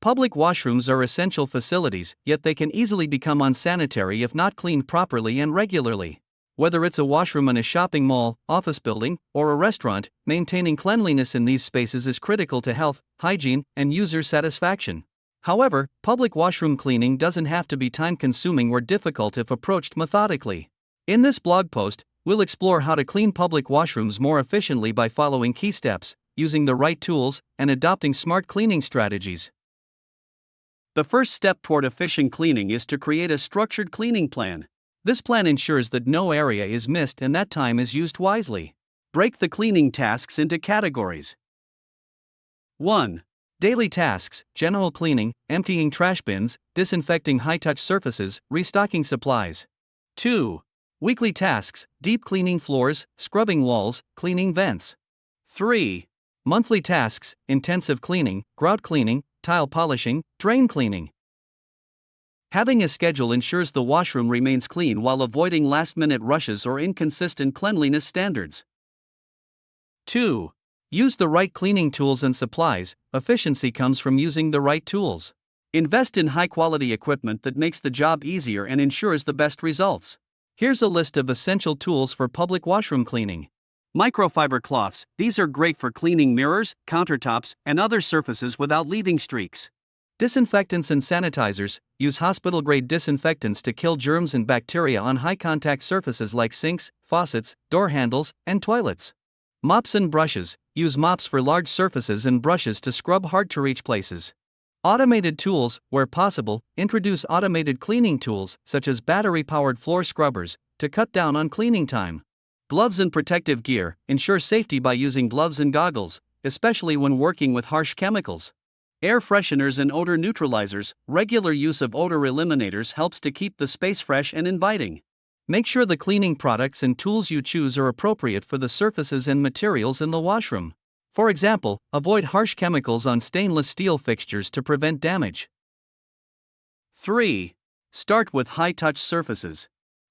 Public washrooms are essential facilities, yet they can easily become unsanitary if not cleaned properly and regularly. Whether it's a washroom in a shopping mall, office building, or a restaurant, maintaining cleanliness in these spaces is critical to health, hygiene, and user satisfaction. However, public washroom cleaning doesn't have to be time-consuming or difficult if approached methodically. In this blog post, we'll explore how to clean public washrooms more efficiently by following key steps, using the right tools, and adopting smart cleaning strategies. The first step toward efficient cleaning is to create a structured cleaning plan. This plan ensures that no area is missed and that time is used wisely. Break the cleaning tasks into categories. 1. Daily tasks: general cleaning, emptying trash bins, disinfecting high-touch surfaces, restocking supplies. 2. Weekly tasks: deep cleaning floors, scrubbing walls, cleaning vents. 3. Monthly tasks: intensive cleaning, grout cleaning, tile polishing, drain cleaning. Having a schedule ensures the washroom remains clean while avoiding last-minute rushes or inconsistent cleanliness standards. 2. Use the right cleaning tools and supplies. Efficiency comes from using the right tools. Invest in high-quality equipment that makes the job easier and ensures the best results. Here's a list of essential tools for public washroom cleaning. Microfiber cloths: these are great for cleaning mirrors, countertops, and other surfaces without leaving streaks. Disinfectants and sanitizers: use hospital-grade disinfectants to kill germs and bacteria on high-contact surfaces like sinks, faucets, door handles, and toilets. Mops and brushes: use mops for large surfaces and brushes to scrub hard-to-reach places. Automated tools: where possible, introduce automated cleaning tools, such as battery-powered floor scrubbers, to cut down on cleaning time. Gloves and protective gear: ensure safety by using gloves and goggles, especially when working with harsh chemicals. Air fresheners and odor neutralizers: regular use of odor eliminators helps to keep the space fresh and inviting. Make sure the cleaning products and tools you choose are appropriate for the surfaces and materials in the washroom. For example, avoid harsh chemicals on stainless steel fixtures to prevent damage. 3. Start with high-touch surfaces.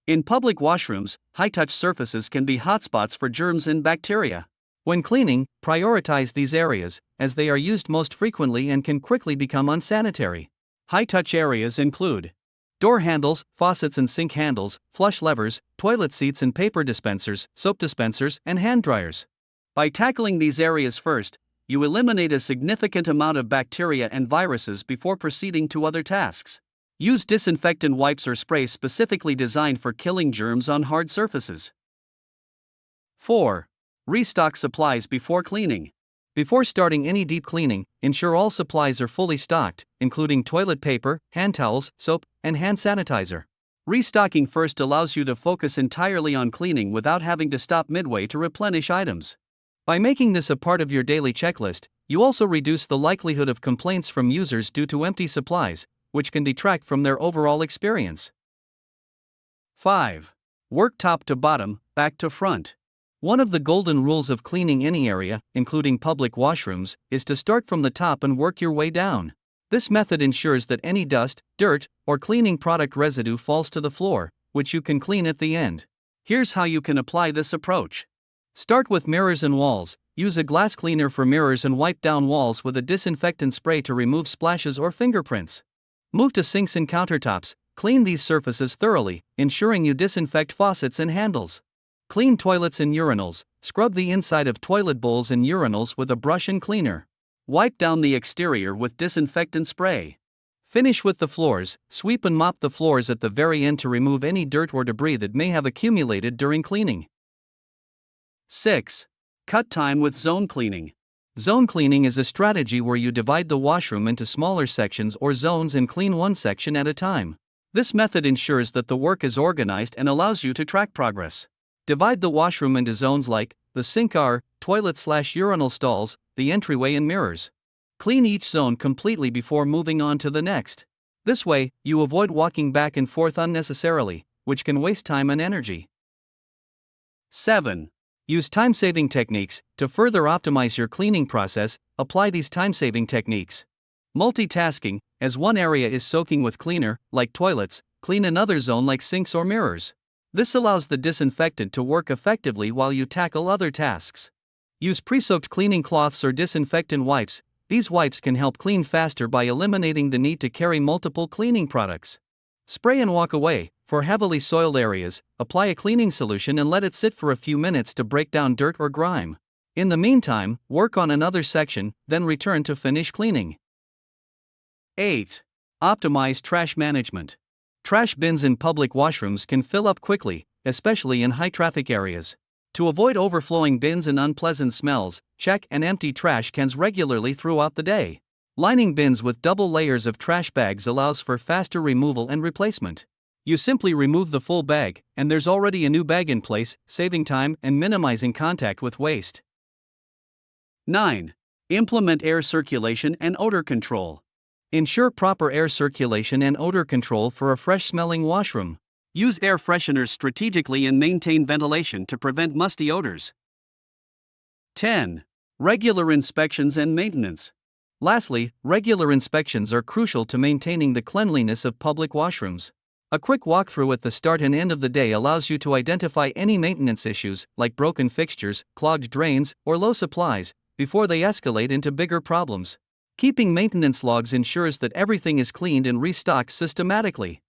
In public washrooms, high-touch surfaces can be hotspots for germs and bacteria. When cleaning, prioritize these areas, as they are used most frequently and can quickly become unsanitary. High-touch areas include door handles, faucets and sink handles, flush levers, toilet seats and paper dispensers, soap dispensers, and hand dryers. By tackling these areas first, you eliminate a significant amount of bacteria and viruses before proceeding to other tasks. Use disinfectant wipes or sprays specifically designed for killing germs on hard surfaces. 4. Restock supplies before cleaning. Before starting any deep cleaning, ensure all supplies are fully stocked, including toilet paper, hand towels, soap, and hand sanitizer. Restocking first allows you to focus entirely on cleaning without having to stop midway to replenish items. By making this a part of your daily checklist, you also reduce the likelihood of complaints from users due to empty supplies, which can detract from their overall experience. 5. Work top to bottom, back to front. One of the golden rules of cleaning any area, including public washrooms, is to start from the top and work your way down. This method ensures that any dust, dirt, or cleaning product residue falls to the floor, which you can clean at the end. Here's how you can apply this approach. Start with mirrors and walls. Use a glass cleaner for mirrors and wipe down walls with a disinfectant spray to remove splashes or fingerprints. Move to sinks and countertops. Clean these surfaces thoroughly, ensuring you disinfect faucets and handles. Clean toilets and urinals. Scrub the inside of toilet bowls and urinals with a brush and cleaner. Wipe down the exterior with disinfectant spray. Finish with the floors. Sweep and mop the floors at the very end to remove any dirt or debris that may have accumulated during cleaning. 6. Cut time with zone cleaning. Zone cleaning is a strategy where you divide the washroom into smaller sections or zones and clean one section at a time. This method ensures that the work is organized and allows you to track progress. Divide the washroom into zones like the sink are, toilet/urinal stalls, the entryway and mirrors. Clean each zone completely before moving on to the next. This way, you avoid walking back and forth unnecessarily, which can waste time and energy. 7. Use time-saving techniques. To further optimize your cleaning process, apply these time-saving techniques. Multitasking: as one area is soaking with cleaner, like toilets, clean another zone like sinks or mirrors. This allows the disinfectant to work effectively while you tackle other tasks. Use pre-soaked cleaning cloths or disinfectant wipes. These wipes can help clean faster by eliminating the need to carry multiple cleaning products. Spray and walk away. For heavily soiled areas, apply a cleaning solution and let it sit for a few minutes to break down dirt or grime. In the meantime, work on another section, then return to finish cleaning. 8. Optimize trash management. Trash bins in public washrooms can fill up quickly, especially in high-traffic areas. To avoid overflowing bins and unpleasant smells, check and empty trash cans regularly throughout the day. Lining bins with double layers of trash bags allows for faster removal and replacement. You simply remove the full bag, and there's already a new bag in place, saving time and minimizing contact with waste. 9. Implement air circulation and odor control. Ensure proper air circulation and odor control for a fresh-smelling washroom. Use air fresheners strategically and maintain ventilation to prevent musty odors. 10. Regular inspections and maintenance. Lastly, regular inspections are crucial to maintaining the cleanliness of public washrooms. A quick walkthrough at the start and end of the day allows you to identify any maintenance issues, like broken fixtures, clogged drains, or low supplies, before they escalate into bigger problems. Keeping maintenance logs ensures that everything is cleaned and restocked systematically.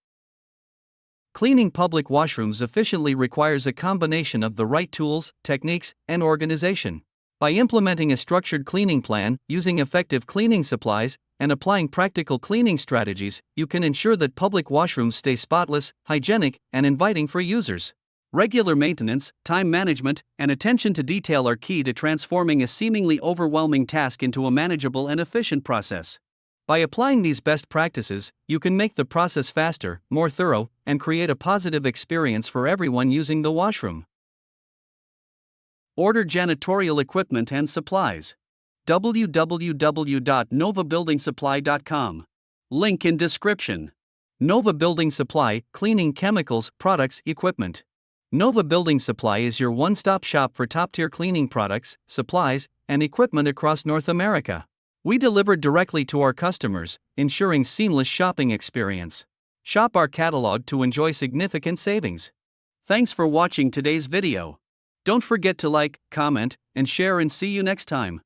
Cleaning public washrooms efficiently requires a combination of the right tools, techniques, and organization. By implementing a structured cleaning plan, using effective cleaning supplies, and applying practical cleaning strategies, you can ensure that public washrooms stay spotless, hygienic, and inviting for users. Regular maintenance, time management, and attention to detail are key to transforming a seemingly overwhelming task into a manageable and efficient process. By applying these best practices, you can make the process faster, more thorough, and create a positive experience for everyone using the washroom. Order janitorial equipment and supplies. www.novabuildingsupply.com. Link in description. Nova Building Supply, cleaning chemicals, products, equipment. Nova Building Supply is your one-stop shop for top-tier cleaning products, supplies, and equipment across North America. We deliver directly to our customers, ensuring seamless shopping experience. Shop our catalog to enjoy significant savings. Thanks for watching today's video. Don't forget to like, comment, and share, and see you next time.